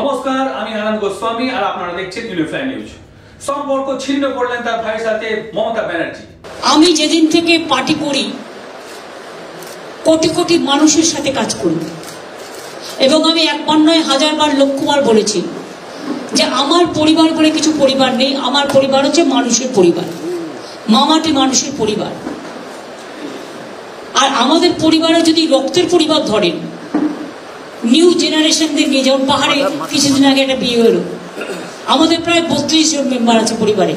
নমস্কার, আমি আনন্দ গোস্বামী আর আপনারা দেখছেন ইউনিফ্লাই নিউজ। সম্পর্ক ছিন্ন করলেন তার ভাইয়ের সাথে মমতা ব্যানার্জি। আমি যেদিন থেকে পার্টি করি কোটি কোটি মানুষের সাথে কাজ করি এবং আমি একবার নয় হাজারবার লক্ষবার বলেছি যে আমার পরিবার বলে কিছু পরিবার নেই। আমার পরিবার হচ্ছে মানুষের পরিবার, মামাটি মানুষের পরিবার। আর আমাদের পরিবারে যদি রক্তের পরিবার ধরেন, নিউ জেনারেশনদের নিয়ে, যেমন পাহাড়ে কিছুদিন আগে একটা বিয়ে হলো, আমাদের প্রায় 32 জন মেম্বার আছে পরিবারে।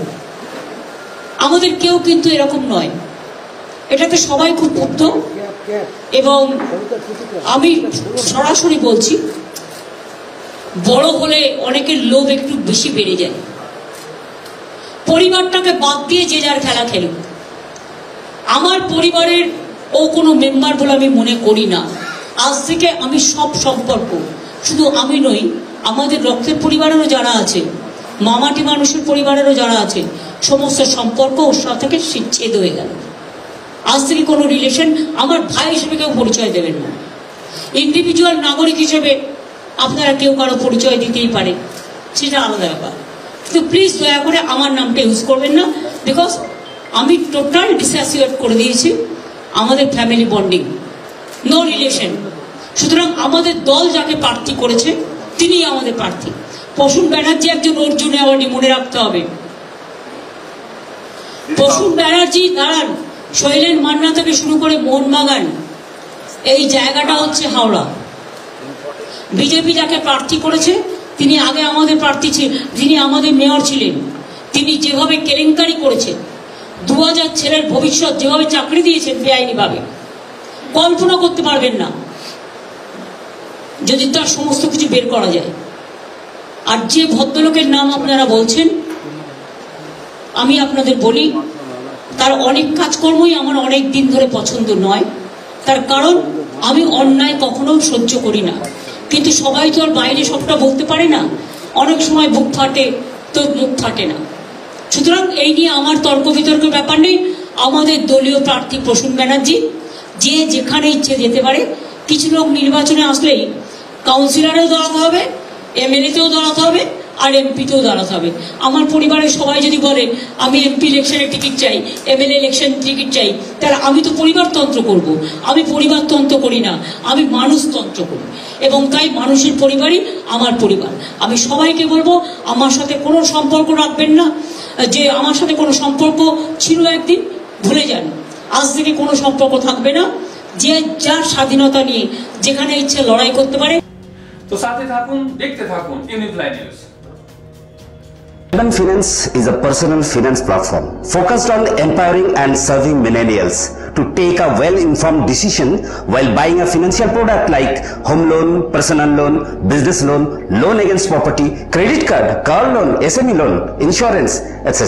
আমাদের কেউ কিন্তু এরকম নয়, এটাতে সবাই খুব মুগ্ধ। এবং আমি সরাসরি বলছি, বড় হলে অনেকের লোভ একটু বেশি বেড়ে যায়। পরিবারটাকে বাদ দিয়ে যে যার খেলা খেলুক। আমার পরিবারের ও কোনো মেম্বার বলে আমি মনে করি না। আজ থেকে আমি সব সম্পর্ক, শুধু আমি নই, আমাদের রক্তের পরিবারেরও যারা আছে, মামাটি মানুষের পরিবারেরও যারা আছে, সমস্ত সম্পর্ক ওর সাথে থেকে ছেদ হয়ে গেল। আজ থেকে কোনো রিলেশন আমার ভাই হিসেবে কেউ পরিচয় দেবেন না। ইন্ডিভিজুয়াল নাগরিক হিসেবে আপনারা কেউ কারো পরিচয় দিতেই পারে, সেটা আলাদা ব্যাপার। কিন্তু প্লিজ দয়া করে আমার নামটা ইউজ করবেন না, বিকজ আমি টোটাল ডিসঅ্যাসোসিয়েট করে দিয়েছি আমাদের ফ্যামিলি বন্ডিং, নো রিলেশন। সুতরাং আমাদের দল যাকে প্রার্থী করেছে তিনি আমাদের প্রার্থী। প্রসূন ব্যানার্জি একজন অর্জুন অ্যাওয়ার্ডি, মনে রাখতে হবে। প্রসূন ব্যানার্জি দাঁড়ান, শৈলেন মান্না থেকে শুরু করে মোহনবাগান, এই জায়গাটা হচ্ছে হাওড়া। বিজেপি যাকে প্রার্থী করেছে তিনি আগে আমাদের প্রার্থী ছিলেন, যিনি আমাদের মেয়র ছিলেন। তিনি যেভাবে কেলেঙ্কারি করেছেন, 2000 ছেলের ভবিষ্যৎ যেভাবে চাকরি দিয়েছেন বেআইনিভাবে, কল্পনা করতে পারবেন না যদি তার সমস্ত কিছু বের করা যায়। আর যে ভদ্রলোকের নাম আপনারা বলছেন, আমি আপনাদের বলি, তার অনেক কাজকর্মই আমার অনেক দিন ধরে পছন্দ নয়। তার কারণ আমি অন্যায় কখনো সহ্য করি না, কিন্তু সবাই তো আর বাইরে সবটা বলতে পারে না। অনেক সময় বুক ফাটে তো মুখ ফাটে না। সুতরাং এই নিয়ে আমার তর্ক বিতর্কের ব্যাপার নেই। আমাদের দলীয় প্রার্থী প্রসূন ব্যানার্জি, যে যেখানে ইচ্ছে যেতে পারে। কিছু লোক নির্বাচনে আসলেই কাউন্সিলরেও দাঁড়াতে হবে, এমএলএতেও দাঁড়াতে হবে, আর এমপিতেও দাঁড়াতে হবে। আমার পরিবারের সবাই যদি বলে আমি এমপি ইলেকশনের টিকিট চাই, এমএলএ ইলেকশন টিকিট চাই, তাহলে আমি তো পরিবারতন্ত্র করব। আমি পরিবারতন্ত্র করি না, আমি মানুষতন্ত্র করি। এবং তাই মানুষের পরিবারই আমার পরিবার। আমি সবাইকে বলবো আমার সাথে কোনো সম্পর্ক রাখবেন না। যে আমার সাথে কোনো সম্পর্ক ছিল একদিন, ভুলে যান। আজ থেকে কোনো সম্পর্ক থাকবে না। যে যার স্বাধীনতা নিয়ে যেখানে ইচ্ছে লড়াই করতে পারে। তো সাথে থাকুন, দেখতে থাকুন ইউনিফ্লাই news. Urban Finance is a personal finance platform focused on empowering and serving millennials to take a well-informed decision while buying a financial product like home loan, personal loan, business loan, loan against property, credit card, car loan, SME loan, insurance, etc.